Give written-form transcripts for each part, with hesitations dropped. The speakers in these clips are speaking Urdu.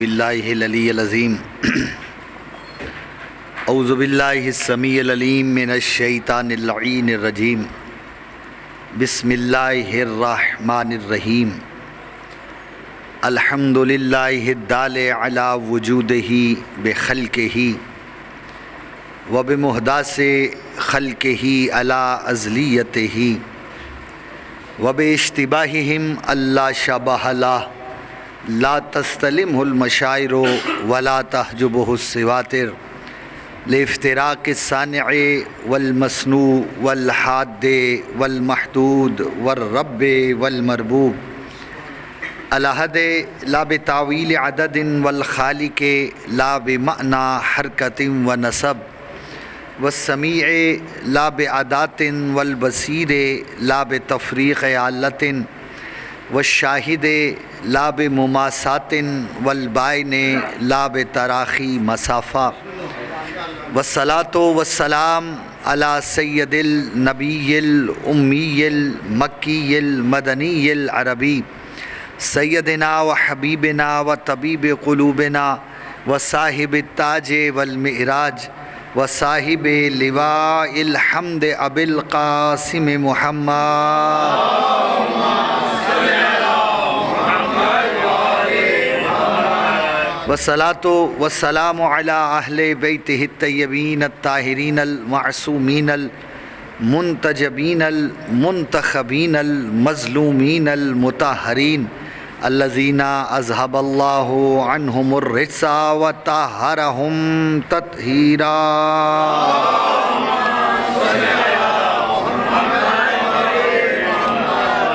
باللہ العلی العظیم اعوذ باللہ السمیع العلیم من الشیطان اللعین الرجیم بسم اللہ الرحمن الرحیم الحمد للہ الدال علی وجودہ بخلقہ وبمحدث خلقہ علی ازلیتہ وباشتباہہم اللہ شبہ لہ لا تستلمه المشاعر ولا تحجبه السواتر لافتراق الصانع والمصنوع والحاد والمحدود والرب والمربوب الاحد لا بتاویل عدد والخالق لا بمعنى حرکت ونسب والسمیع لا بعدات والبصیر لا بتفریق علت والشاہد لا بمماسات والبائن لا بتراخی مسافہ والصلاة والسلام علی سید النبی الامی المکی المدنی العربی سیدنا و حبیبنا و طبیب قلوبنا و صاحب التاج والمعراج و صاحب لواء الحمد ابی القاسم محمد والصلاة والسلام على أهل بيته الطيبين الطاهرين المعصومين المنتجبين المنتخبين المظلومين المطهرين الذين أذهب الله عنهم الرجس وطهرهم تطهيرا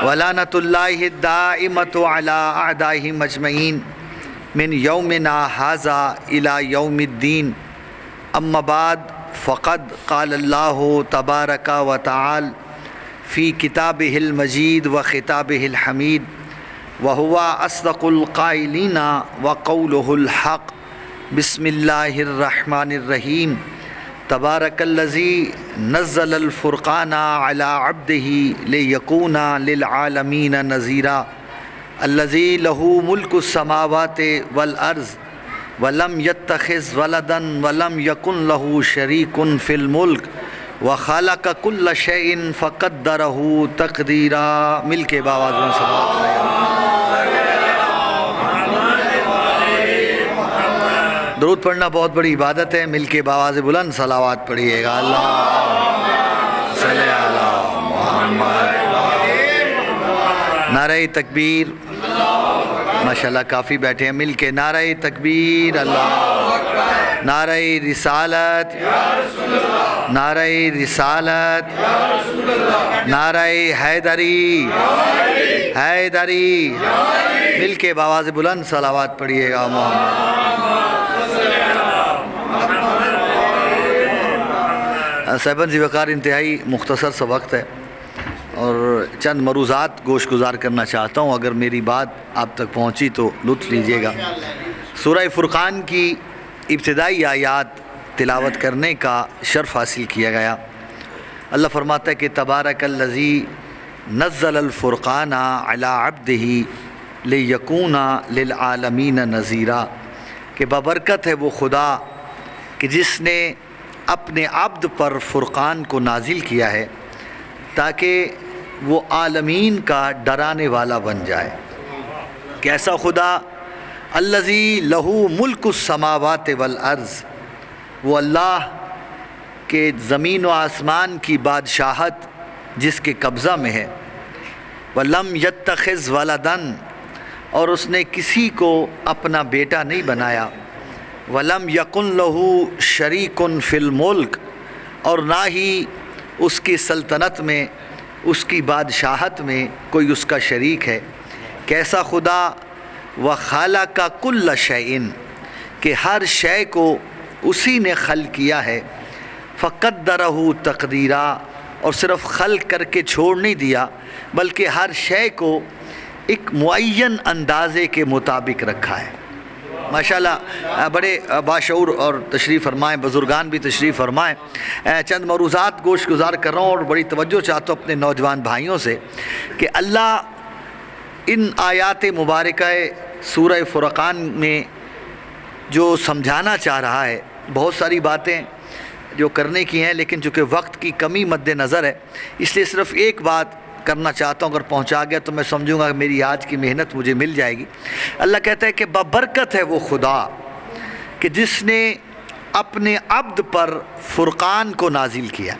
ولعنة الله الدائمة على أعدائهم أجمعين من یومنا ھذا الی یوم الدین اما بعد فقد قال اللہ تبارک و تعالی فی کتابہ المجید و خطابہ الحمید وہو اصدق القائلین وقولہ الحق بسم اللہ الرحمن الرحیم تبارک الذی نزل الفرقان علی عبدہ لیکون للعالمین نذیرا الذی لہ ملک السماوات والارض ولم یتخذ ولدا ولم یکن لہ شریک فی الملک وخلق کل شیء فقدرہ تقدیرا مل کے باواز میں درود پڑھنا بہت بڑی عبادت ہے. مل کے باواز بلند صلوات پڑھیے گا. اللہ صلی علی محمد. نعرہ تکبیر. ماشاءاللہ کافی بیٹھے ہیں. مل کے نعرہ تکبیر. اللہ. نعرہ رسالت. نعرہ رسالت. نعرہ حیدری. حیدری. مل کے باواز بلند صلوات پڑھیے گا. صاحبان ذی وقار انتہائی مختصر سا وقت ہے اور چند مروزات گوش گزار کرنا چاہتا ہوں. اگر میری بات آپ تک پہنچی تو لطف لیجئے گا. سورہ فرقان کی ابتدائی آیات تلاوت کرنے کا شرف حاصل کیا گیا. اللہ فرماتا ہے کہ تبارک الذی نزل الفرقان علی عبدہ لیکون للعالمین نذیرا، کہ بابرکت ہے وہ خدا کہ جس نے اپنے عبد پر فرقان کو نازل کیا ہے تاکہ وہ عالمین کا ڈرانے والا بن جائے. کیسا خدا؟ الذی لہ ملک السماوات والارض، وہ اللہ کے زمین و آسمان کی بادشاہت جس کے قبضہ میں ہے. ولم یتخذ ولدا، اور اس نے کسی کو اپنا بیٹا نہیں بنایا. ولم یکن لہ شریک فی الملک، اور نہ ہی اس کی سلطنت میں، اس کی بادشاہت میں کوئی اس کا شریک ہے. کیسا خدا؟ وخلق کل شیء، کہ ہر شے کو اسی نے خلق کیا ہے. فقدرہ تقدیرا، اور صرف خلق کر کے چھوڑ نہیں دیا بلکہ ہر شے کو ایک معین اندازے کے مطابق رکھا ہے. ماشاءاللہ بڑے باشعور اور تشریف فرمائیں، بزرگان بھی تشریف فرمائیں. چند مروزات گوش گزار کر رہا ہوں اور بڑی توجہ چاہتا ہوں اپنے نوجوان بھائیوں سے کہ اللہ ان آیات مبارکہ سورہ فرقان میں جو سمجھانا چاہ رہا ہے، بہت ساری باتیں جو کرنے کی ہیں، لیکن چونکہ وقت کی کمی مد نظر ہے اس لیے صرف ایک بات کرنا چاہتا ہوں. اگر پہنچا گیا تو میں سمجھوں گا کہ میری آج کی محنت مجھے مل جائے گی. اللہ کہتا ہے کہ ببرکت ہے وہ خدا کہ جس نے اپنے عبد پر فرقان کو نازل کیا.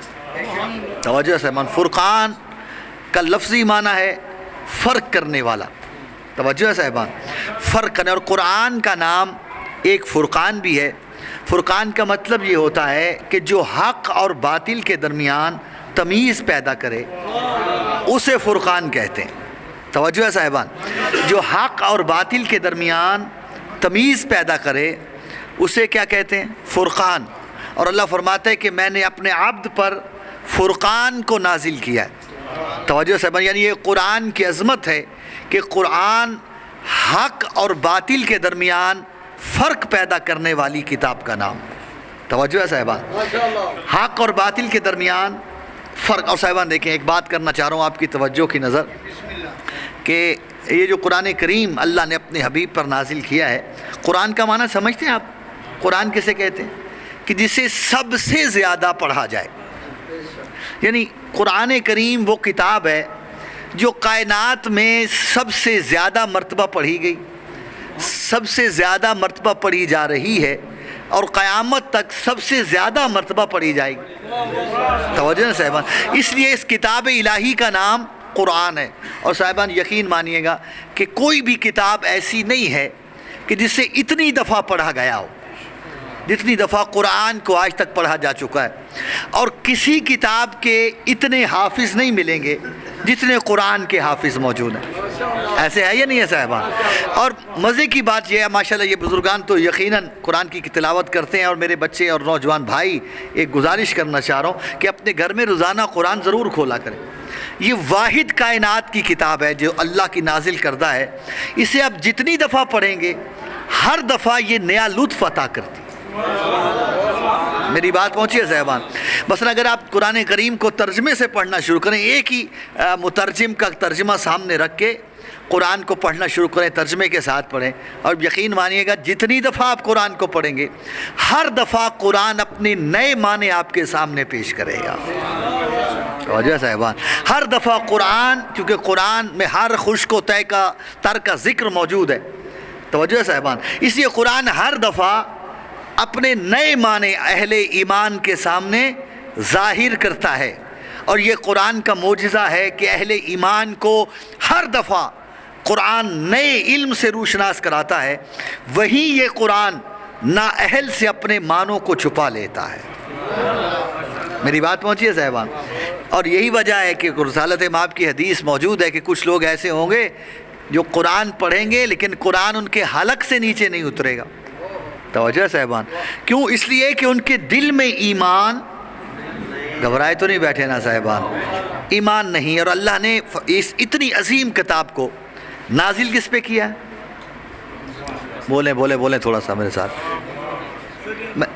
توجہ سے من، فرقان کا لفظی معنی ہے فرق کرنے والا. توجہ صاحبان، فرق کرنے، اور قرآن کا نام ایک فرقان بھی ہے. فرقان کا مطلب یہ ہوتا ہے کہ جو حق اور باطل کے درمیان تمیز پیدا کرے اسے فرقان کہتے ہیں. توجہ صاحبان، جو حق اور باطل کے درمیان تمیز پیدا کرے اسے کیا کہتے ہیں؟ فرقان. اور اللہ فرماتا ہے کہ میں نے اپنے عبد پر فرقان کو نازل کیا ہے. توجہ صاحبان، یعنی یہ قرآن کی عظمت ہے کہ قرآن حق اور باطل کے درمیان فرق پیدا کرنے والی کتاب کا نام. توجہ ہے صاحبان، حق اور باطل کے درمیان فرق. اور صاحبان دیکھیں، ایک بات کرنا چاہ رہا ہوں آپ کی توجہ کی نظر کہ یہ جو قرآن کریم اللہ نے اپنے حبیب پر نازل کیا ہے، قرآن کا معنی سمجھتے ہیں آپ؟ قرآن کسے کہتے ہیں؟ کہ جسے سب سے زیادہ پڑھا جائے. یعنی قرآن کریم وہ کتاب ہے جو کائنات میں سب سے زیادہ مرتبہ پڑھی گئی، سب سے زیادہ مرتبہ پڑھی جا رہی ہے، اور قیامت تک سب سے زیادہ مرتبہ پڑھی جائے گی. توجہ صاحبان، اس لیے اس کتاب الہی کا نام قرآن ہے. اور صاحبان یقین مانیے گا کہ کوئی بھی کتاب ایسی نہیں ہے کہ جسے اتنی دفعہ پڑھا گیا ہو جتنی دفعہ قرآن کو آج تک پڑھا جا چکا ہے. اور کسی کتاب کے اتنے حافظ نہیں ملیں گے جتنے قرآن کے حافظ موجود ہیں. ایسے ہے یا نہیں ہے صاحبان؟ اور مزے کی بات یہ ہے، ماشاءاللہ یہ بزرگان تو یقیناً قرآن کی تلاوت کرتے ہیں، اور میرے بچے اور نوجوان بھائی ایک گزارش کرنا چاہ رہا ہوں کہ اپنے گھر میں روزانہ قرآن ضرور کھولا کریں. یہ واحد کائنات کی کتاب ہے جو اللہ کی نازل کردہ ہے. اسے آپ جتنی دفعہ پڑھیں گے ہر دفعہ یہ نیا لطف عطا کرتی. میری بات پہنچی ہے صاحبان؟ مثلا اگر آپ قرآن کریم کو ترجمے سے پڑھنا شروع کریں، ایک ہی مترجم کا ترجمہ سامنے رکھ کے قرآن کو پڑھنا شروع کریں، ترجمے کے ساتھ پڑھیں، اور یقین مانیے گا جتنی دفعہ آپ قرآن کو پڑھیں گے ہر دفعہ قرآن اپنے نئے معنی آپ کے سامنے پیش کرے گا. توجہ صاحبان، ہر دفعہ قرآن، کیونکہ قرآن میں ہر خشک و تر کا ذکر موجود ہے. توجہ صاحبان، اس لیے قرآن ہر دفعہ اپنے نئے معنی اہل ایمان کے سامنے ظاہر کرتا ہے. اور یہ قرآن کا معجزہ ہے کہ اہل ایمان کو ہر دفعہ قرآن نئے علم سے روشناس کراتا ہے. وہی یہ قرآن نااہل سے اپنے معنوں کو چھپا لیتا ہے. میری بات پہنچی ہے صاحبان؟ اور یہی وجہ ہے کہ رسالت مآب کی حدیث موجود ہے کہ کچھ لوگ ایسے ہوں گے جو قرآن پڑھیں گے لیکن قرآن ان کے حلق سے نیچے نہیں اترے گا. توجہ صاحبان، کیوں؟ اس لیے کہ ان کے دل میں ایمان، گھبرائے تو نہیں بیٹھے نا صاحبان، ایمان نہیں. اور اللہ نے اس اتنی عظیم کتاب کو نازل کس پہ کیا؟ بولیں تھوڑا سا میرے ساتھ.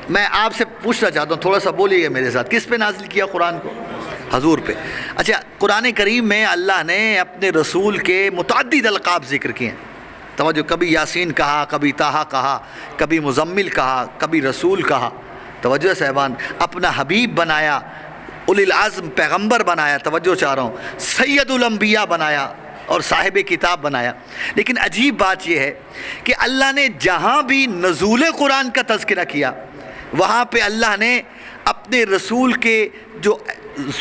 میں آپ سے پوچھنا چاہتا ہوں، تھوڑا سا بولیے میرے ساتھ، کس پہ نازل کیا قرآن کو؟ حضور پہ. اچھا، قرآن کریم میں اللہ نے اپنے رسول کے متعدد القاب ذکر کیے ہیں. توجہ، کبھی یاسین کہا، کبھی طٰہٰ کہا، کبھی مزمل کہا، کبھی رسول کہا. توجہ صاحبان، اپنا حبیب بنایا، اولی العزم پیغمبر بنایا. توجہ چاہ رہا ہوں، سید الانبیاء بنایا اور صاحب کتاب بنایا. لیکن عجیب بات یہ ہے کہ اللہ نے جہاں بھی نزول قرآن کا تذکرہ کیا وہاں پہ اللہ نے اپنے رسول کے جو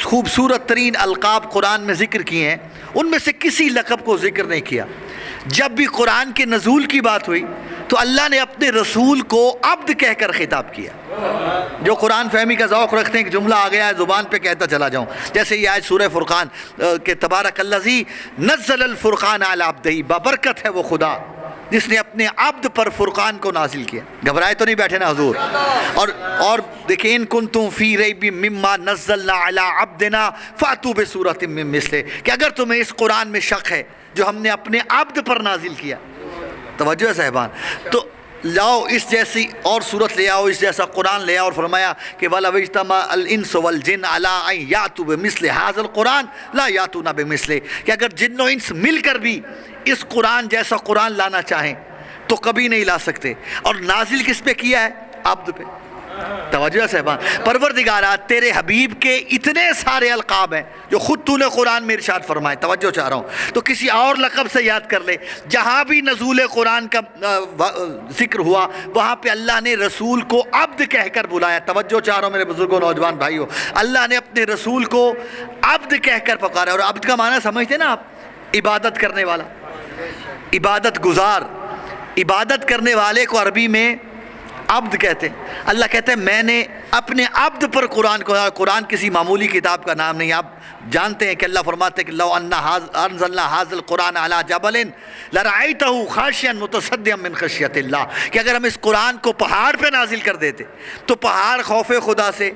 خوبصورت ترین القاب قرآن میں ذکر کیے ہیں ان میں سے کسی لقب کو ذکر نہیں کیا. جب بھی قرآن کے نزول کی بات ہوئی تو اللہ نے اپنے رسول کو عبد کہہ کر خطاب کیا. جو قرآن فہمی کا ذوق رکھتے ہیں کہ جملہ آ گیا ہے زبان پہ کہتا چلا جاؤں، جیسے یہ آیت سورہ فرقان کہ تبارک الذی نزل الفرقان علی عبدہ، بابرکت ہے وہ خدا جس نے اپنے عبد پر فرقان کو نازل کیا. گھبرائے تو نہیں بیٹھے نا حضور؟ اور دیکھیں، ان کنتم فی ریب مما نزلنا علی عبدنا فاتوا بسورۃ من مثلہ، کہ اگر تمہیں اس قرآن میں شک ہے جو ہم نے اپنے عبد پر نازل کیا. توجہ صاحبان، تو لاؤ اس جیسی اور صورت لے آؤ، اس جیسا قرآن لے آؤ. اور فرمایا کہ وَلَوِ اجْتَمَعَ الْإِنسُ وَالْجِنُّ عَلَىٰ أَن يَأْتُوا بِمِثْلِ هَٰذَا الْقُرْآنِ لَا يَأْتُونَ بِمِثْلِهِ، کہ اگر جن و انس مل کر بھی اس قرآن جیسا قرآن لانا چاہیں تو کبھی نہیں لا سکتے. اور نازل کس پہ کیا ہے؟ عبد پہ. توجہ صاحبان. پروردگارا تیرے حبیب کے اتنے سارے القاب ہیں جو خود تو نے قرآن میں ارشاد فرمائے. توجہ چاہ رہا ہوں تو کسی اور لقب سے یاد کر لے. جہاں بھی نزول قرآن کا ذکر ہوا وہاں پہ اللہ نے رسول کو عبد کہہ کر بلایا. توجہ چاہ رہا ہوں میرے بزرگوں نوجوان بھائیوں, اللہ نے اپنے رسول کو عبد کہہ کر پکارا. اور عبد کا معنی سمجھتے نا آپ؟ عبادت کرنے والا, عبادت گزار. عبادت کرنے والے کو عربی میں عبد کہتے ہیں. اللہ کہتے ہیں میں نے اپنے عبد پر قرآن کو. قرآن کسی معمولی کتاب کا نام نہیں. آپ جانتے ہیں کہ اللہ فرماتے ہیں کہ لو انزلنا هذا القرآن على جبل لرأيته خاشعا متصدعا من خشیۃ اللہ, کہ اگر ہم اس قرآن کو پہاڑ پہ نازل کر دیتے تو پہاڑ خوف خدا سے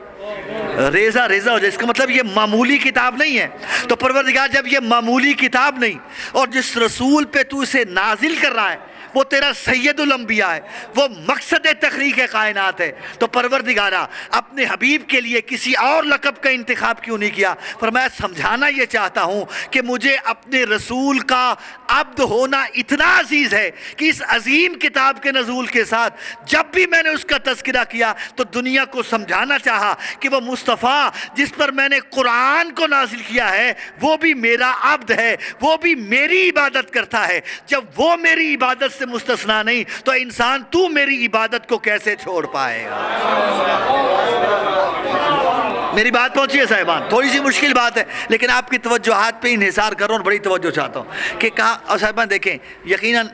ریزہ ریزہ ہو جائے. اس کا مطلب یہ معمولی کتاب نہیں ہے. تو پروردگار جب یہ معمولی کتاب نہیں اور جس رسول پہ تو اسے نازل کر رہا ہے وہ تیرا سید الانبیاء ہے, وہ مقصد تخلیق کائنات ہے, تو پروردگارا اپنے حبیب کے لیے کسی اور لقب کا انتخاب کیوں نہیں کیا؟ فرمایا سمجھانا یہ چاہتا ہوں کہ مجھے اپنے رسول کا عبد ہونا اتنا عزیز ہے کہ اس عظیم کتاب کے نزول کے ساتھ جب بھی میں نے اس کا تذکرہ کیا تو دنیا کو سمجھانا چاہا کہ وہ مصطفیٰ جس پر میں نے قرآن کو نازل کیا ہے وہ بھی میرا عبد ہے, وہ بھی میری عبادت کرتا ہے. جب وہ میری عبادت سے مستثنا نہیں تو انسان تو میری عبادت کو کیسے چھوڑ پائے گا؟ میری بات پہنچی ہے صاحبان؟ تھوڑی سی مشکل بات ہے لیکن آپ کی توجہات پہ انحصار کر رہا ہوں, بڑی توجہ چاہتا ہوں کہ کہاں. اور صاحبان دیکھیں, یقیناً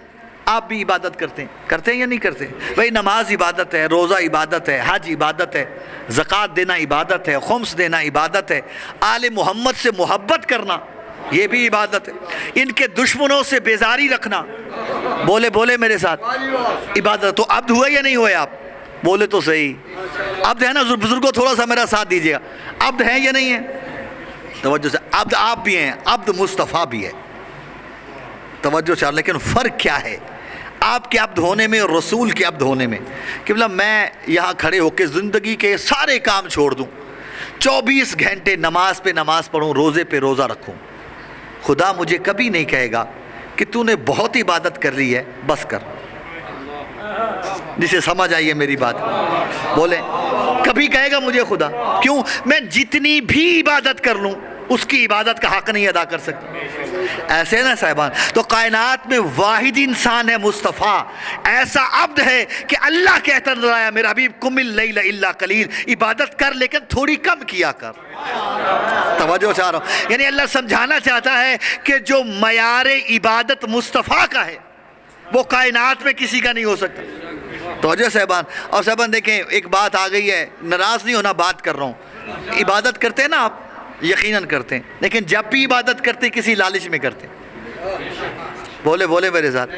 آپ بھی عبادت کرتے ہیں یا نہیں کرتے؟ بھائی نماز عبادت ہے, روزہ عبادت ہے, حج عبادت ہے, زکوٰۃ دینا عبادت ہے, خمس دینا عبادت ہے, آل محمد سے محبت کرنا یہ بھی عبادت ہے, ان کے دشمنوں سے بیزاری رکھنا, بولے میرے ساتھ, عبادت. تو عبد ہوئے یا نہیں ہوئے آپ؟ بولے تو صحیح. عبد ہے نا بزرگوں؟ تھوڑا سا میرا ساتھ دیجیے گا. عبد ہیں یا نہیں ہیں؟ توجہ سے. عبد آپ بھی ہیں, عبد مصطفیٰ بھی ہے. توجہ چاہ. لیکن فرق کیا ہے آپ کے عبد ہونے میں اور رسول کے عبد ہونے میں؟ کہ مطلب میں یہاں کھڑے ہو کے زندگی کے سارے کام چھوڑ دوں, 24 گھنٹے نماز پہ نماز پڑھوں, روزے پہ روزہ رکھوں, خدا مجھے کبھی نہیں کہے گا کہ تو نے بہت عبادت کر لی ہے بس کر. جسے سمجھ آئیے میری بات, بولیں کبھی کہے گا مجھے خدا؟ کیوں؟ میں جتنی بھی عبادت کر لوں اس کی عبادت کا حق نہیں ادا کر سکتا. ایسے نا صاحبان. تو کائنات میں واحد انسان ہے مصطفیٰ, ایسا عبد ہے کہ اللہ کہتا نظر آیا میرا حبیب قم اللیل الا قلیل, عبادت کر لیکن تھوڑی کم کیا کر. توجہ چاہ رہا ہوں, یعنی اللہ سمجھانا چاہتا ہے کہ جو معیار عبادت مصطفیٰ کا ہے وہ کائنات میں کسی کا نہیں ہو سکتا. توجہ صاحبان. اور صاحبان دیکھیں ایک بات آ گئی ہے, ناراض نہیں ہونا, بات کر رہا ہوں. عبادت کرتے ہیں نا آپ؟ یقیناً کرتے ہیں, لیکن جب بھی عبادت کرتے کسی لالچ میں کرتے. بولے میرے ساتھ,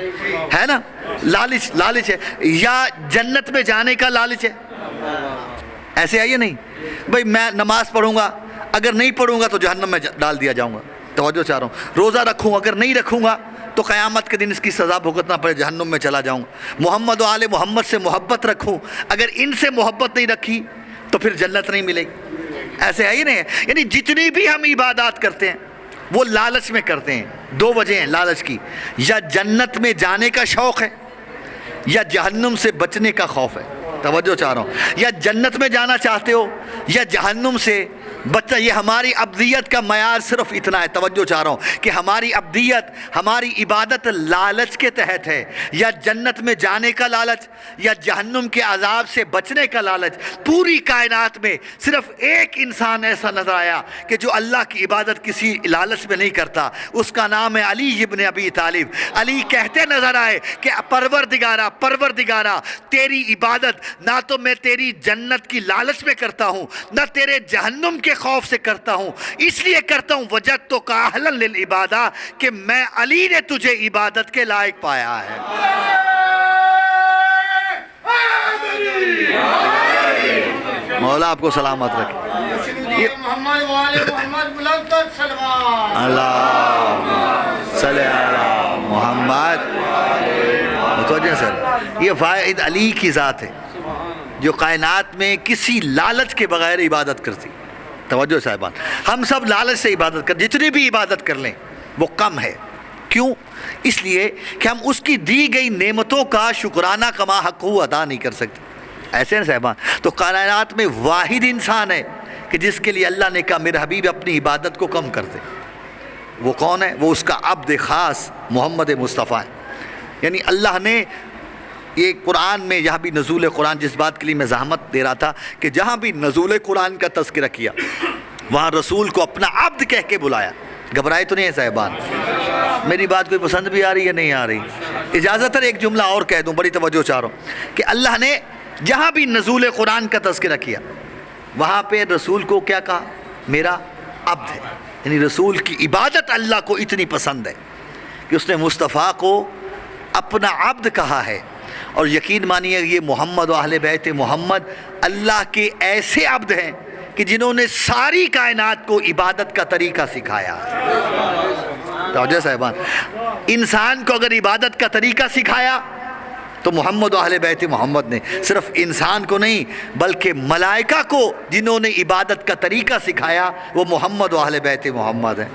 ہے نا؟ لالچ ہے, یا جنت میں جانے کا لالچ ہے. ایسے آئیے نہیں بھائی میں نماز پڑھوں گا, اگر نہیں پڑھوں گا تو جہنم میں ڈال دیا جاؤں گا. توجہ چاہ رہا ہوں. روزہ رکھوں, اگر نہیں رکھوں گا تو قیامت کے دن اس کی سزا بھگتنا پڑے, جہنم میں چلا جاؤں. محمد و آل محمد سے محبت رکھوں, اگر ان سے محبت نہیں رکھی تو پھر جنت نہیں ملے گی. ایسے ہے ہی نہیں. یعنی جتنی بھی ہم عبادات کرتے ہیں وہ لالچ میں کرتے ہیں. 2 وجہ ہیں لالچ کی, یا جنت میں جانے کا شوق ہے یا جہنم سے بچنے کا خوف ہے. توجہ چاہ رہا ہوں. یا جنت میں جانا چاہتے ہو یا جہنم سے بچہ. یہ ہماری ابدیت کا معیار صرف اتنا ہے. توجہ چاہ رہا ہوں کہ ہماری ابدیت, ہماری عبادت لالچ کے تحت ہے, یا جنت میں جانے کا لالچ یا جہنم کے عذاب سے بچنے کا لالچ. پوری کائنات میں صرف ایک انسان ایسا نظر آیا کہ جو اللہ کی عبادت کسی لالچ میں نہیں کرتا, اس کا نام ہے علی ابن ابی طالب. علی کہتے نظر آئے کہ پروردگارا تیری عبادت نہ تو میں تیری جنت کی لالچ میں کرتا ہوں نہ تیرے جہنم کے خوف سے کرتا ہوں, اس لیے کرتا ہوں وجدتک اہلا للعبادہ, کہ میں علی نے تجھے عبادت کے لائق پایا ہے. مولا آپ کو سلامت رکھے. اللہ صلی علی محمد. متوجہ سر, یہ فائد علی کی ذات ہے جو کائنات میں کسی لالچ کے بغیر عبادت کرتی. توجہ صاحبان, ہم سب لالچ سے عبادت کر, جتنی بھی عبادت کر لیں وہ کم ہے. کیوں؟ اس لیے کہ ہم اس کی دی گئی نعمتوں کا شکرانہ کما حق ہو ادا نہیں کر سکتے. ایسے نا صاحبان؟ تو کائنات میں واحد انسان ہے کہ جس کے لیے اللہ نے کہا میرے حبیب اپنی عبادت کو کم کر دے. وہ کون ہے؟ وہ اس کا عبد خاص محمد مصطفیٰ ہے. یعنی اللہ نے یہ قرآن میں یہاں بھی نزول قرآن، جس بات کے لیے میں زحمت دے رہا تھا کہ جہاں بھی نزول قرآن کا تذکرہ کیا وہاں رسول کو اپنا عبد کہہ کے بلایا. گھبرائے تو نہیں ہے صاحبان؟ میری بات کوئی پسند بھی آ رہی ہے نہیں آ رہی؟ اجازت ہے ایک جملہ اور کہہ دوں، بڑی توجہ چاہ رہا ہوں کہ اللہ نے جہاں بھی نزول قرآن کا تذکرہ کیا وہاں پہ رسول کو کیا کہا؟ میرا عبد ہے. یعنی رسول کی عبادت اللہ کو اتنی پسند ہے کہ اس نے مصطفیٰ کو اپنا عبد کہا ہے. اور یقین مانیے یہ محمد و اہل بیت محمد اللہ کے ایسے عبد ہیں کہ جنہوں نے ساری کائنات کو عبادت کا طریقہ سکھایا. توجہ صاحبان، انسان کو اگر عبادت کا طریقہ سکھایا تو محمد و اہل بیت محمد نے صرف انسان کو نہیں بلکہ ملائکہ کو جنہوں نے عبادت کا طریقہ سکھایا وہ محمد و اہل بیت محمد ہیں.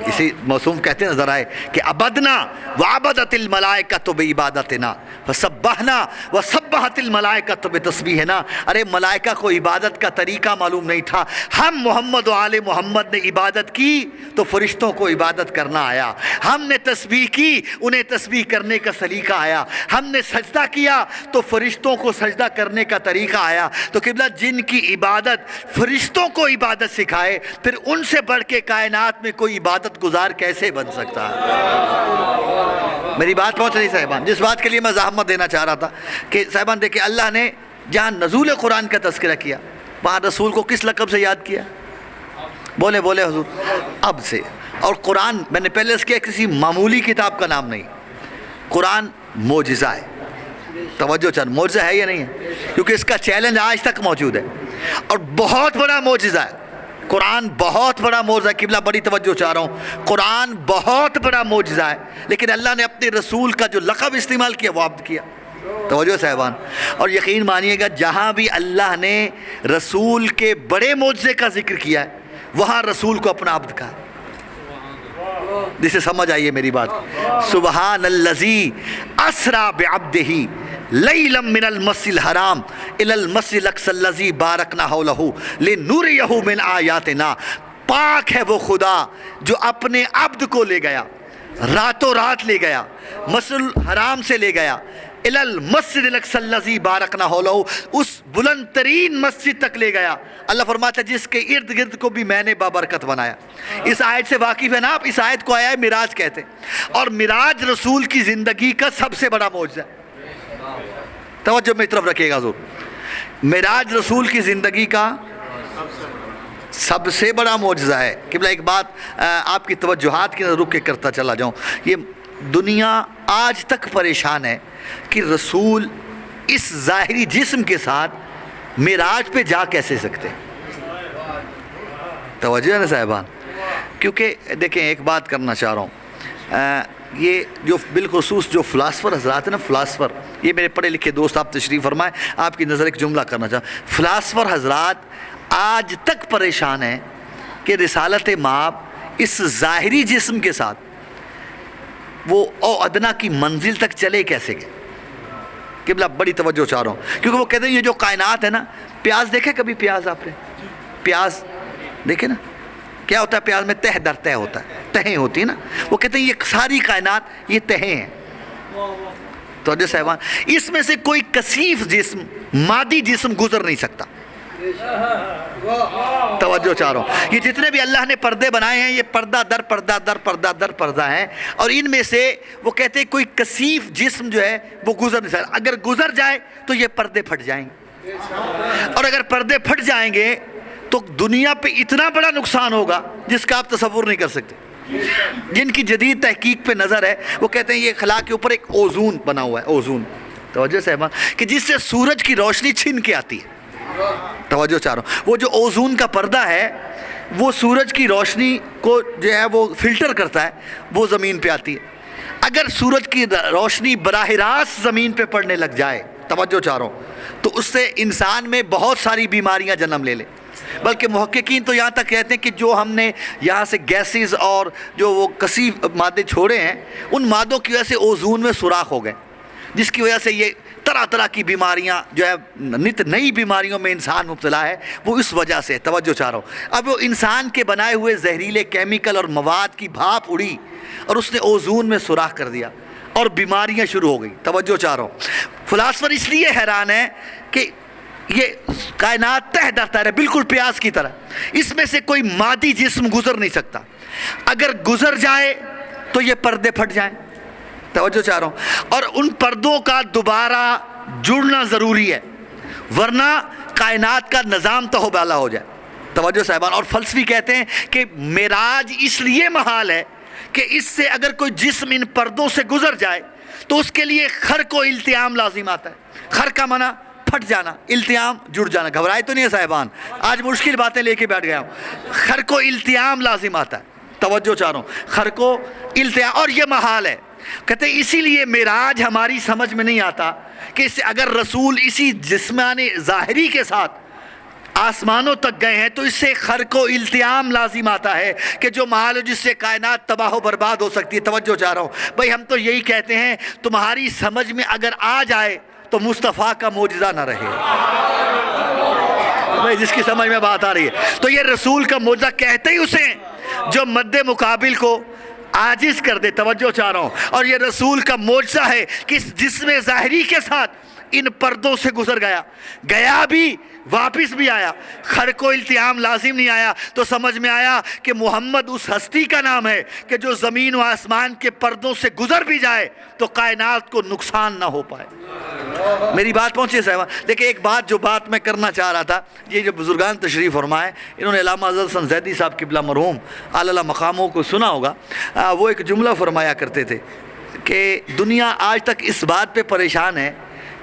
اسی معصوم کہتے ہیں نظر آئے کہ عبدنا وعبدت الملائکۃ بعبادتنا فسبحنا وسبحت الملائکۃ بتسبیحنا. ارے ملائکہ کو عبادت کا طریقہ معلوم نہیں تھا، ہم محمد و آل محمد نے عبادت کی تو فرشتوں کو عبادت کرنا آیا. ہم نے تسبیح کی انہیں تسبیح کرنے کا سلیقہ آیا. ہم نے سجدہ کیا تو فرشتوں کو سجدہ کرنے کا طریقہ آیا. تو قبلہ جن کی عبادت فرشتوں کو عبادت سکھائے پھر ان سے بڑھ کے کائنات میں کوئی عبادت گزار کیسے بن سکتا ہے؟ میری بات پہنچ رہی صاحبان؟ جس بات کے لیے میں زحمت دینا چاہ رہا تھا کہ صاحبان دیکھیں اللہ نے جہاں نزول قرآن کا تذکرہ کیا وہاں رسول کو کس لقب سے یاد کیا؟ بولے بولے حضور؟ اب سے. اور قرآن میں نے پہلے اس کے کسی معمولی کتاب کا نام نہیں، قرآن معجزہ ہے. توجہ چاند، معجزہ ہے یا نہیں ہے؟ کیونکہ اس کا چیلنج آج تک موجود ہے اور بہت بڑا معجزہ ہے. قرآن بہت بڑا معجزہ ہے. قبلہ بڑی توجہ چاہ رہا ہوں، قرآن بہت بڑا معجزہ ہے لیکن اللہ نے اپنے رسول کا جو لقب استعمال کیا وہ عبد کیا. توجہ صاحبان، اور یقین مانیے گا جہاں بھی اللہ نے رسول کے بڑے معجزے کا ذکر کیا ہے وہاں رسول کو اپنا عبد کہا. جسے سمجھ آئیے میری بات. سبحان الذی اسری بعبدہ لیلا من المسجد الحرام الی المسجد الاقصی الذی بارکنا حولہ لنریہ من آیاتنا. پاک ہے وہ خدا جو اپنے عبد کو لے گیا، راتوں رات لے گیا، مسجد الحرام سے لے گیا الی المسجد الاقصی الذی بارکنا حولہ، اس بلند ترین مسجد تک لے گیا. اللہ فرماتا ہے جس کے ارد گرد کو بھی میں نے بابرکت بنایا. اس آیت سے واقف ہے نا آپ؟ اس آیت کو آیا ہے معراج کہتے ہیں اور معراج رسول کی زندگی کا سب سے بڑا معجزہ ہے. توجہ میری طرف رکھیے گا حضور، معراج رسول کی زندگی کا سب سے بڑا معجزہ ہے. قبلہ ایک بات آپ کی توجہات کی نظر رک کے کرتا چلا جاؤں، یہ دنیا آج تک پریشان ہے کہ رسول اس ظاہری جسم کے ساتھ معراج پہ جا کیسے سکتے. توجہ ہے نا صاحبان؟ کیونکہ دیکھیں ایک بات کرنا چاہ رہا ہوں، یہ جو بالخصوص جو فلاسفر حضرات ہیں نا، فلاسفر، یہ میرے پڑھے لکھے دوست آپ تشریف فرمائیں، آپ کی نظر ایک جملہ کرنا چاہوں. فلاسفر حضرات آج تک پریشان ہیں کہ رسالت مآب اس ظاہری جسم کے ساتھ وہ او ادنا کی منزل تک چلے کیسے گئے. قبلہ بڑی توجہ چاہ رہا ہوں کیونکہ وہ کہتے ہیں یہ جو کائنات ہے نا، پیاز دیکھے کبھی؟ پیاز آپ نے پیاز دیکھے نا؟ کیا ہوتا ہے پیاز میں؟ تہ در تہ ہوتا ہے، تہیں ہوتی ہیں نا. وہ کہتے ہیں یہ ساری کائنات یہ تہیں ہیں. توجہ صاحبان، اس میں سے کوئی کثیف جسم، مادی جسم گزر نہیں سکتا. توجہ چاہ رہا ہوں، یہ جتنے بھی اللہ نے پردے بنائے ہیں یہ پردہ در پردہ در پردہ در پردہ ہیں اور ان میں سے وہ کہتے ہیں کوئی کثیف جسم جو ہے وہ گزر نہیں سکتا. اگر گزر جائے تو یہ پردے پھٹ جائیں گے اور اگر پردے پھٹ جائیں گے تو دنیا پہ اتنا بڑا نقصان ہوگا جس کا آپ تصور نہیں کر سکتے. جن کی جدید تحقیق پہ نظر ہے وہ کہتے ہیں یہ خلا کے اوپر ایک اوزون بنا ہوا ہے، اوزون. توجہ صاحبان، کہ جس سے سورج کی روشنی چھن کے آتی ہے. توجہ چاہ رہا ہوں، وہ جو اوزون کا پردہ ہے وہ سورج کی روشنی کو جو ہے وہ فلٹر کرتا ہے، وہ زمین پہ آتی ہے. اگر سورج کی روشنی براہ راست زمین پہ پڑنے لگ جائے، توجہ چاہ رہا ہوں، تو اس سے انسان میں بہت ساری بیماریاں جنم لے لیں. بلکہ محققین تو یہاں تک کہتے ہیں کہ جو ہم نے یہاں سے گیسز اور جو وہ کثیف مادے چھوڑے ہیں ان مادوں کی وجہ سے اوزون میں سوراخ ہو گئے، جس کی وجہ سے یہ طرح طرح کی بیماریاں جو ہے نت نئی بیماریوں میں انسان مبتلا ہے، وہ اس وجہ سے توجہ چاہ رہا ہوں۔ اب وہ انسان کے بنائے ہوئے زہریلے کیمیکل اور مواد کی بھاپ اڑی اور اس نے اوزون میں سوراخ کر دیا اور بیماریاں شروع ہو گئی۔ توجہ چاہ رہا ہوں۔ فلاسفر اس لیے حیران ہے کہ یہ کائنات تہ در تہ ہے، بالکل پیاز کی طرح، اس میں سے کوئی مادی جسم گزر نہیں سکتا، اگر گزر جائے تو یہ پردے پھٹ جائیں۔ توجہ چاہ رہا ہوں۔ اور ان پردوں کا دوبارہ جڑنا ضروری ہے، ورنہ کائنات کا نظام تہو بالا ہو جائے۔ توجہ صاحبان، اور فلسفی کہتے ہیں کہ معراج اس لیے محال ہے کہ اس سے اگر کوئی جسم ان پردوں سے گزر جائے تو اس کے لیے خرق و التیام لازم آتا ہے۔ خرق کا معنی پھٹ جانا، التیام جڑ جانا۔ گھبرائے تو نہیں ہے صاحبان، آج مشکل باتیں لے کے بیٹھ گیا ہوں۔ خرق و التیام لازم آتا ہے۔ توجہ چاہ رہا ہوں، خرق و التیام، اور یہ محال ہے۔ کہتے ہیں اسی لیے معراج ہماری سمجھ میں نہیں آتا کہ اگر رسول اسی جسمانی ظاہری کے ساتھ آسمانوں تک گئے ہیں تو اس سے خرق و التیام لازم آتا ہے کہ جو محال ہو، جس سے کائنات تباہ و برباد ہو سکتی ہے۔ توجہ چاہ رہا ہوں بھائی، ہم تو یہی کہتے ہیں تمہاری سمجھ میں اگر آ جائے تو مصطفیٰ کا معجزہ نہ رہے۔ بھائی جس کی سمجھ میں بات آ رہی ہے تو یہ رسول کا معجزہ کہتے ہی اسے جو مد مقابل کو عاجز کر دے۔ توجہ چاہ رہا ہوں، اور یہ رسول کا معجزہ ہے کہ اس جسم ظاہری کے ساتھ ان پردوں سے گزر گیا بھی واپس بھی آیا، خرق و التیام لازم نہیں آیا۔ تو سمجھ میں آیا کہ محمد اس ہستی کا نام ہے کہ جو زمین و آسمان کے پردوں سے گزر بھی جائے تو کائنات کو نقصان نہ ہو پائے۔ میری بات پہنچی صاحبہ؟ دیکھیں ایک بات جو بات میں کرنا چاہ رہا تھا، یہ جو بزرگان تشریف فرمائے، انہوں نے علامہ افضل حسن زیدی صاحب قبلہ مرحوم اعلیٰ مقاموں کو سنا ہوگا۔ وہ ایک جملہ فرمایا کرتے تھے کہ دنیا آج تک اس بات پہ پریشان ہے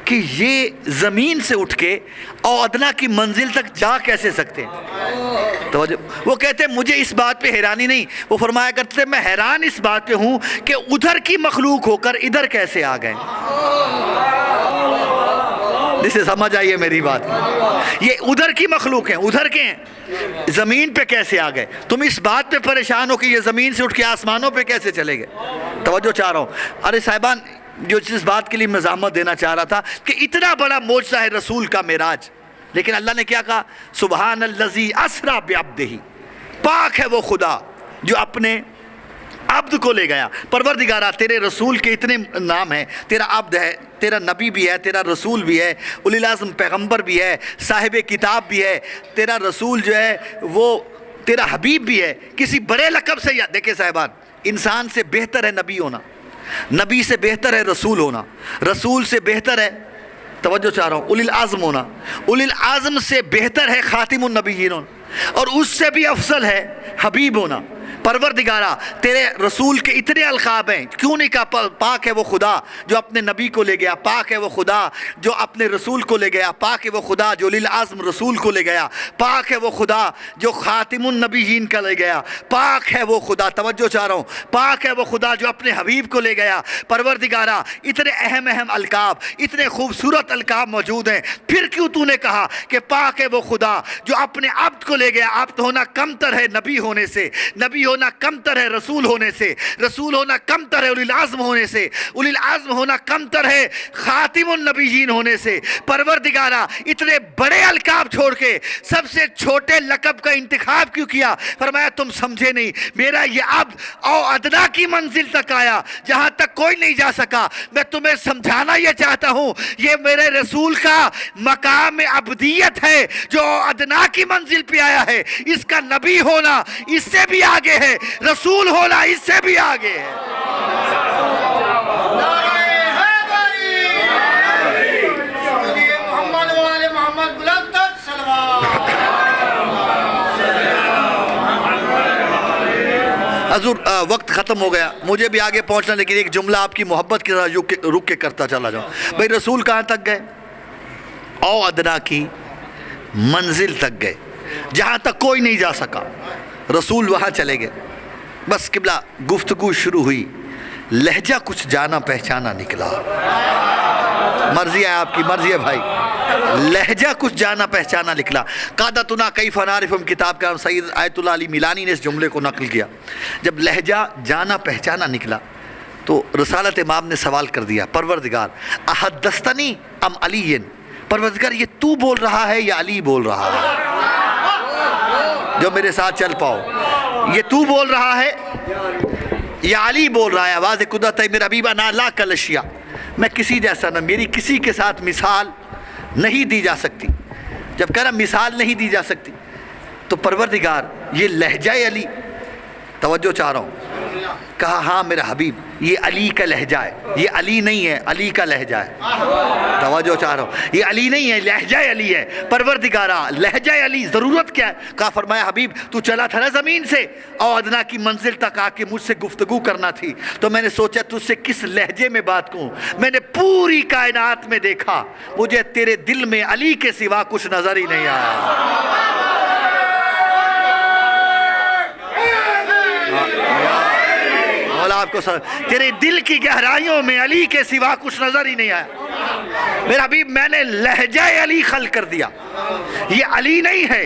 کہ یہ زمین سے اٹھ کے او ادنا کی منزل تک جا کیسے سکتے ہیں۔ توجہ، وہ کہتے ہیں مجھے اس بات پہ حیرانی نہیں، وہ فرمایا کرتے تھے میں حیران اس بات پہ ہوں کہ ادھر کی مخلوق ہو کر ادھر کیسے آ گئے۔ جسے سمجھ آئیے میری بات، یہ ادھر کی مخلوق ہیں، ادھر کے ہیں، زمین پہ کیسے آ گئے؟ تم اس بات پہ پریشان ہو کہ یہ زمین سے اٹھ کے آسمانوں پہ کیسے چلے گئے۔ توجہ چاہ رہا ہوں۔ ارے صاحبان، جو جس بات کے لیے میں مزاحمت دینا چاہ رہا تھا کہ اتنا بڑا معجزہ ہے رسول کا معراج، لیکن اللہ نے کیا کہا؟ سبحان الذی اسریٰ بعبدہ، پاک ہے وہ خدا جو اپنے عبد کو لے گیا۔ پروردگارہ تیرے رسول کے اتنے نام ہیں، تیرا عبد ہے، تیرا نبی بھی ہے، تیرا رسول بھی ہے، اولی العزم پیغمبر بھی ہے، صاحب کتاب بھی ہے، تیرا رسول جو ہے وہ تیرا حبیب بھی ہے۔ کسی بڑے لقب سے یا دیکھیں صاحبان، انسان سے بہتر ہے نبی ہونا، نبی سے بہتر ہے رسول ہونا، رسول سے بہتر ہے، توجہ چاہ رہا ہوں، اولی العزم ہونا، اولی العزم سے بہتر ہے خاتم النبیین ہونا، اور اس سے بھی افضل ہے حبیب ہونا۔ پروردگارہ تیرے رسول کے اتنے القاب ہیں، کیوں نہیں کہا پاک ہے وہ خدا جو اپنے نبی کو لے گیا، پاک ہے وہ خدا جو اپنے رسول کو لے گیا، پاک ہے وہ خدا جو اولی العزم رسول کو لے گیا، پاک ہے وہ خدا جو خاتم النبیین کا لے گیا، پاک ہے وہ خدا، توجہ چاہ رہا ہوں، پاک ہے وہ خدا جو اپنے حبیب کو لے گیا۔ پروردگارہ اتنے اہم القاب، اتنے خوبصورت القاب موجود ہیں، پھر کیوں تو نے کہا کہ پاک ہے وہ خدا جو اپنے عبد کو لے گیا؟ عبد ہونا کم تر ہے نبی ہونے سے، نبی ہونا کم تر ہے رسول ہونے سے، رسول ہونا کم تر ہے اولی العزم ہونے سے، اولی العزم ہونا کم تر ہے خاتم النبیین ہونے سے۔ پروردگارہ اتنے بڑے القاب چھوڑ کے سب سے چھوٹے لقب کا انتخاب کیوں کیا؟ فرمایا تم سمجھے نہیں، میرا یہ عبد او ادنا کی منزل تک آیا جہاں تک کوئی نہیں جا سکا۔ میں تمہیں سمجھانا یہ چاہتا ہوں، یہ میرے رسول کا مقام عبدیت ہے جو ادنا کی منزل پہ آیا ہے، اس کا نبی ہونا اس سے بھی آگے ہے، رسول ہونا اس سے بھی آگے ہے۔ حضور وقت ختم ہو گیا، مجھے بھی آگے پہنچنا، لیکن ایک جملہ آپ کی محبت کے ساتھ رک کے کرتا چلا جاؤں۔ بھئی رسول کہاں تک گئے؟ او ادنا کی منزل تک گئے، جہاں تک کوئی نہیں جا سکا، رسول وہاں چلے گئے۔ بس قبلہ گفتگو شروع ہوئی لہجہ کچھ جانا پہچانا نکلا. مرضی ہے آپ کی، مرضی ہے بھائی. لہجہ کچھ جانا پہچانا نکلا. قادتنا کیف نعرفہم کتاب کا سید آیت اللہ علی میلانی نے اس جملے کو نقل کیا. جب لہجہ جانا پہچانا نکلا تو رسالت امام نے سوال کر دیا، پروردگار احدثتنی ام علی، پروردگار یہ تو بول رہا ہے یا علی بول رہا ہے؟ جو میرے ساتھ چل پاؤ، یہ تو بول رہا ہے یا علی بول رہا ہے؟ آواز قدرت ہے میرا حبیب انا لا کلشیا، میں کسی جیسا نہ، میری کسی کے ساتھ مثال نہیں دی جا سکتی. جب کہہ رہا مثال نہیں دی جا سکتی تو پروردگار یہ لہجہ علی، توجہ چاہ رہا ہوں. کہا ہاں میرا حبیب یہ علی کا لہجہ ہے، یہ علی نہیں ہے، علی کا لہجہ ہے. توجہ چاہ رہا ہوں، یہ علی نہیں ہے، لہجہ علی ہے. پروردگارا لہجہ علی ضرورت کیا ہے؟ کہا فرمایا حبیب تو چلا تھا نا زمین سے اور ادنا کی منزل تک آ کے مجھ سے گفتگو کرنا تھی، تو میں نے سوچا تجھ سے کس لہجے میں بات کروں. میں نے پوری کائنات میں دیکھا، مجھے تیرے دل میں علی کے سوا کچھ نظر ہی نہیں آیا. آپ کو تیرے دل کی گہرائیوں میں علی کے سوا کچھ نظر ہی نہیں آیا. میرا حبیب میں نے لہجہ علی خلق کر دیا. یہ علی نہیں ہے،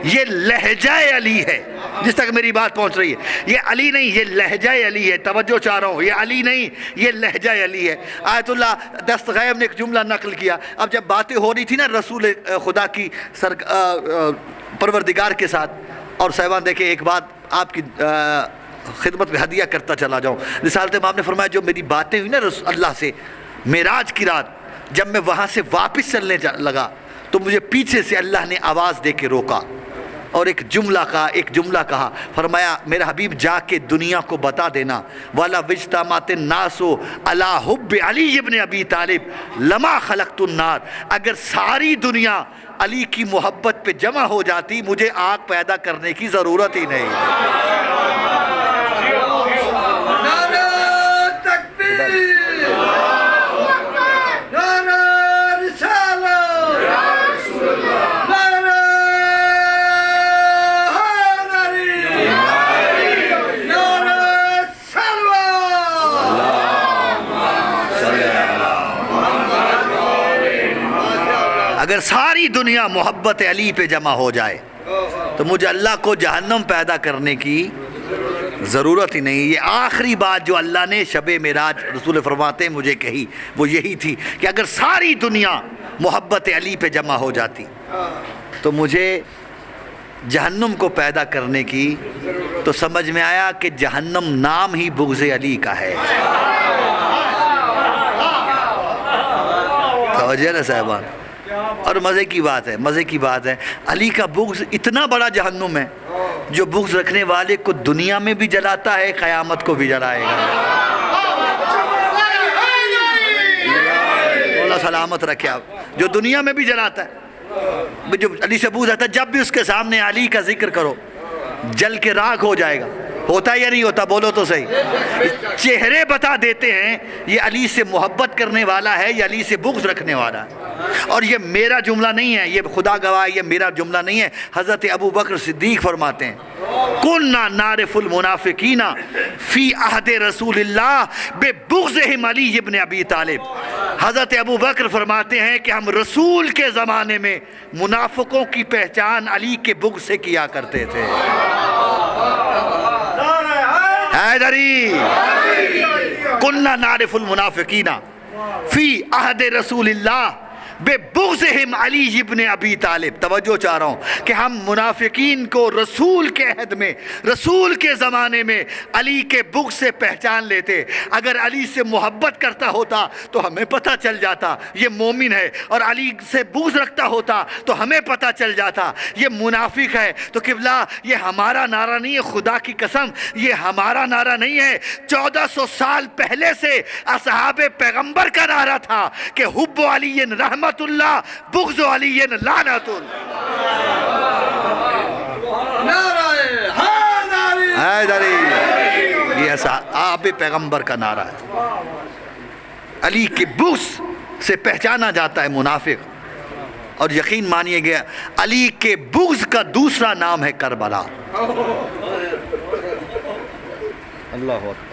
یہ لہجہ علی ہے. جس تک میری بات پہنچ رہی ہے، یہ علی نہیں، یہ لہجہ علی ہے. توجہ چاہ رہا ہوں، یہ علی نہیں، یہ لہجہ علی ہے. آیت اللہ دستغیب نے ایک جملہ نقل کیا. اب جب باتیں ہو رہی تھی نا رسول خدا کی پروردگار کے ساتھ، اور صاحبان دیکھیں ایک بات آپ کی خدمت میں ہدیہ کرتا چلا جاؤں. رسالت امام نے فرمایا جو میری باتیں ہوئی نا اللہ سے معراج کی رات، جب میں وہاں سے واپس چلنے لگا تو مجھے پیچھے سے اللہ نے آواز دے کے روکا اور ایک جملہ کہا. فرمایا میرا حبیب جا کے دنیا کو بتا دینا والا وجتمعت الناس علی حب علی ابن ابی طالب لما خلقت النار، اگر ساری دنیا علی کی محبت پہ جمع ہو جاتی مجھے آگ پیدا کرنے کی ضرورت ہی نہیں. اگر ساری دنیا محبت علی پہ جمع ہو جائے تو مجھے اللہ کو جہنم پیدا کرنے کی ضرورت ہی نہیں. یہ آخری بات جو اللہ نے شب معراج رسول فرماتے ہیں مجھے کہی وہ یہی تھی کہ اگر ساری دنیا محبت علی پہ جمع ہو جاتی تو مجھے جہنم کو پیدا کرنے کی. تو سمجھ میں آیا کہ جہنم نام ہی بغض علی کا ہے. توجہ نا صاحبان. اور مزے کی بات ہے علی کا بغض اتنا بڑا جہنم ہے جو بغض رکھنے والے کو دنیا میں بھی جلاتا ہے، قیامت کو بھی جلائے گا. اللہ سلامت رکھے. آپ جو دنیا میں بھی جلاتا ہے، جو علی سے بغض رہتا ہے، جب بھی اس کے سامنے علی کا ذکر کرو جل کے راکھ ہو جائے گا. ہوتا یا نہیں ہوتا؟ بولو تو صحیح. چہرے بتا دیتے ہیں یہ علی سے محبت کرنے والا ہے یا علی سے بغض رکھنے والا ہے. اور یہ میرا جملہ نہیں ہے، یہ خدا گواہ یہ میرا جملہ نہیں ہے. حضرت ابو بکر صدیق فرماتے ہیں کننا نعرف المنافقین فی عہد رسول اللہ ببغضہم علی ابن ابی طالب. حضرت ابو بکر فرماتے ہیں کہ ہم رسول کے زمانے میں منافقوں کی پہچان علی کے بغض سے کیا کرتے تھے. حیدری کننا نعرف المنافقین فی عہد رسول اللہ ببغضہم علی ابن ابی طالب. توجہ چاہ رہا ہوں کہ ہم منافقین کو رسول کے عہد میں، رسول کے زمانے میں علی کے بغض سے پہچان لیتے. اگر علی سے محبت کرتا ہوتا تو ہمیں پتہ چل جاتا یہ مومن ہے، اور علی سے بغض رکھتا ہوتا تو ہمیں پتہ چل جاتا یہ منافق ہے. تو قبلہ یہ ہمارا نعرہ نہیں ہے، خدا کی قسم یہ ہمارا نعرہ نہیں ہے. 1400 سال پہلے سے اصحاب پیغمبر کا نعرہ تھا کہ حب علی رحمت اللہ بغض علی لعنت. یہ اصحاب پیغمبر کا نعرہ ہے. علی کے بغض سے پہچانا جاتا ہے منافق. اور یقین مانیے گیا علی کے بغض کا دوسرا نام ہے کربلا. اللہ اکبر.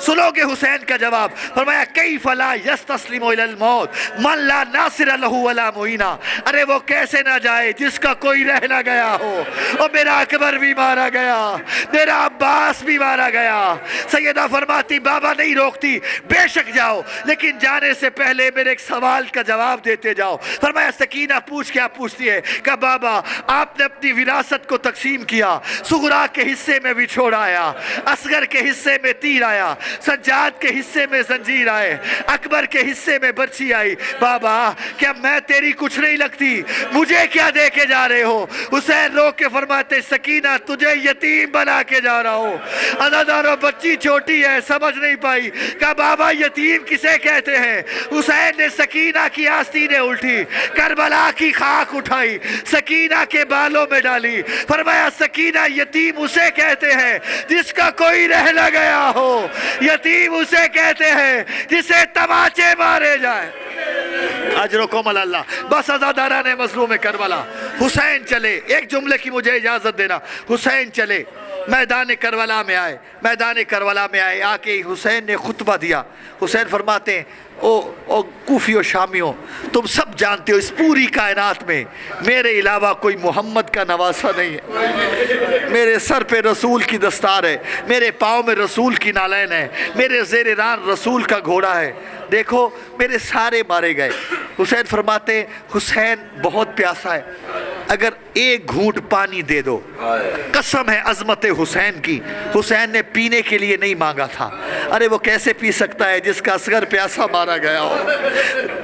سنو گے حسین کا جواب، فرمایا کیف لا یستسلم الی الموت من لا ناصر لہ ولا معین، ارے وہ کیسے نہ جائے جس کا کوئی رہ نہ گیا ہو۔ اور میرا اکبر بھی مارا گیا، میرا عباس بھی مارا گیا۔ سیدہ فرماتی بابا نہیں روکتی، بے شک جاؤ، لیکن جانے سے پہلے میرے ایک سوال کا جواب دیتے جاؤ۔ فرمایا سکینہ پوچھ کیا پوچھتی ہے؟ کہ بابا آپ نے اپنی وراثت کو تقسیم کیا، صغرا کے حصے میں بچھوڑ آیا، اصغر کے حصے میں تیر آیا، سجاد کے حصے میں زنجیر آئے، اکبر کے حصے میں برچی آئی، بابا کیا میں تیری کچھ نہیں لگتی؟ مجھے کیا دے کے جا رہے ہو؟ حسین رو کے فرماتے سکینہ تجھے یتیم بنا کے جا رہا ہوں۔ عزادارو بچی چھوٹی ہے، سمجھ نہیں پائی، کہا بابا یتیم کسے کہتے ہیں؟ حسین نے سکینہ کی آستینیں الٹی، کربلا کی خاک اٹھائی، سکینہ کے بالوں میں ڈالی، فرمایا سکینہ یتیم اسے کہتے ہیں جس کا کوئی رہ نہ گیا ہو، یتیم اسے کہتے ہیں جسے تماچے مارے جائیں۔ اجرکم اللہ۔ بس عزادارہ نے مظلوم کربلا، حسین چلے، ایک جملے کی مجھے اجازت دینا، حسین چلے میدان کربلا میں آئے، میدان کربلا میں آئے، آ کے حسین نے خطبہ دیا۔ حسین فرماتے ہیں او کوفی و شامیوں، تم سب جانتے ہو اس پوری کائنات میں میرے علاوہ کوئی محمد کا نواسہ نہیں ہے، میرے سر پہ رسول کی دستار ہے، میرے پاؤں میں رسول کی نالین ہے، میرے زیر ران رسول کا گھوڑا ہے، دیکھو میرے سارے مارے گئے۔ حسین فرماتے ہیں حسین بہت پیاسا ہے، اگر ایک گھونٹ پانی دے دو، قسم ہے عظمت حسین کی، حسین نے پینے کے لیے نہیں مانگا تھا۔ ارے وہ کیسے پی سکتا ہے جس کا اصغر پیاسا مارا گیا ہو،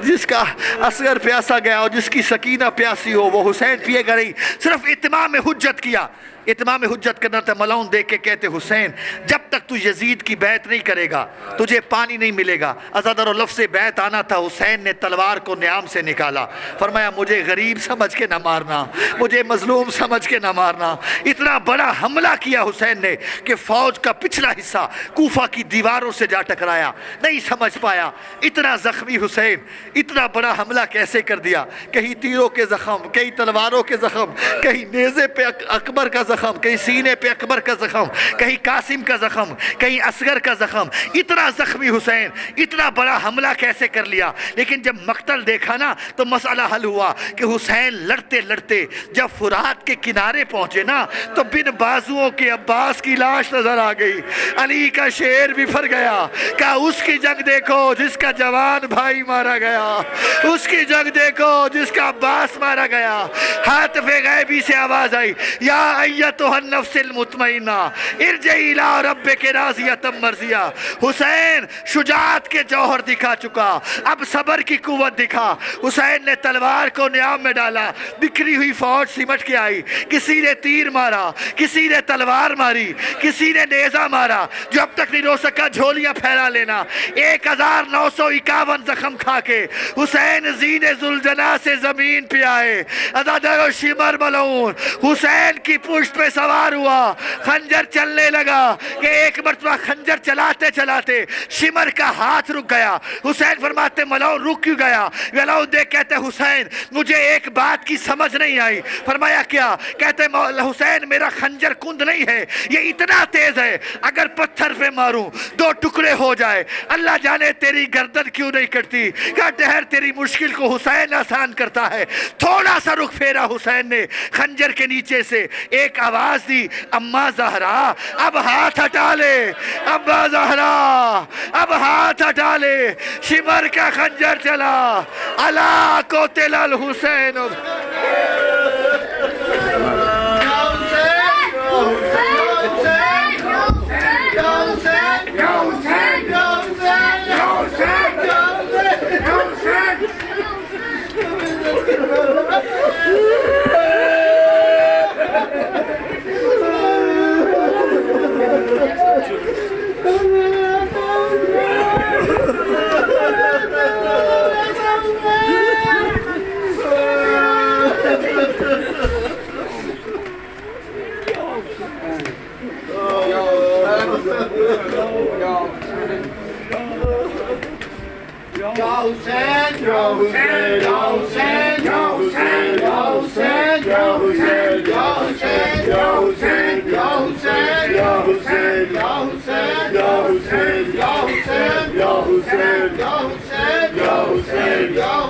جس کا اصغر پیاسا گیا ہو، جس کی سکینہ پیاسی ہو، وہ حسین پیے گا نہیں۔ صرف اتمام حجت کیا، اتمام حجت کرنا تھا۔ ملعون دیکھ کے کہتے حسین جب تک تو یزید کی بیعت نہیں کرے گا تجھے پانی نہیں ملے گا۔ عزادارو لفظ بیعت آنا تھا، حسین نے تلوار کو نیام سے نکالا، فرمایا مجھے غریب سمجھ کے نہ مارنا، مجھے مظلوم سمجھ کے نہ مارنا۔ اتنا بڑا حملہ کیا حسین نے کہ فوج کا پچھلا حصہ کوفہ کی دیواروں سے جا ٹکرایا، نہیں سمجھ پایا۔ اتنا زخمی حسین، اتنا بڑا حملہ کیسے کر دیا؟ کہیں تیروں کے زخم، کہیں تلواروں کے زخم، کہیں نیزے پہ اکبر کا زخم، کہیں سینے پہ اکبر کا زخم، کہیں قاسم کا زخم، کہیں اصغر کا زخم، اتنا زخمی حسین، اتنا بڑا حملہ کیسے کر لیا؟ لیکن جب مقتل دیکھا نا تو مسئلہ حل ہوا کہ حسین لڑتے لڑتے جب فرات کے کنارے پہنچے نا تو بن بازوؤں کے عباس کی لاش نظر آ گئی۔ علی کا شعر بھی پھر گیا، کہا اس کی جنگ دیکھو جس کا جوان بھائی مارا گیا، اس کی جنگ دیکھو جس کا عباس مارا گیا۔ حاطف غیبی سے آواز آئی، یا ایتھا النفس المطمئنہ ارجعی الی ربک راضیۃ مرضیہ۔ حسین شجاعت کے جوہر دکھا چکا، اب صبر کی قوت دکھا۔ حسین نے تلوار کو نیام میں ڈالا، بکھری ہوئی فوج سمٹ کے آئی، کسی نے تیر مارا، کسی نے تلوار ماری، کسی نے نیزہ مارا، جو اب تک نہیں رو سکا جھولیاں پھیلا لینا۔ 1951 زخم کھا کے حسین زین ذوالجناح سے زمین پہ آئے۔ عزادارو شمر ملعون حسین کی پشت پہ سوار ہوا، خنجر چلنے لگا کہ ایک مرتبہ خنجر چلاتے چلاتے شمر کا ہاتھ رک گیا۔ حسین فرماتے ملعون رک کیوں گیا؟ ملعون دیکھ کہتے حسین مجھے ایک بات کی سمجھ نہیں آئی۔ فرمایا کیا؟ کہتے حسین میرا خنجر کند نہیں ہے، یہ اتنا تیز ہے اگر پتھر پہ ماروں 2 ٹکڑے ہو جائے۔ اللہ جانے تیری گردن کیوں نہیں کٹتی؟ کہ ٹھہر تیری مشکل کو حسین آسان کرتا ہے۔ تھوڑا سا رخ پھیرا حسین نے، خنجر کے نیچے سے ایک آواز دی، اماں زہرا اب ہاتھ ہٹا لے، اماں زہرا اب ہاتھ ہٹا لے۔ شمر کا خنجر چلا، الا قتل الحسین۔ Hussein, Ya Hüseyin, Ya Hüseyin, Ya Hüseyin, Ya Hüseyin, Ya Hüseyin, Ya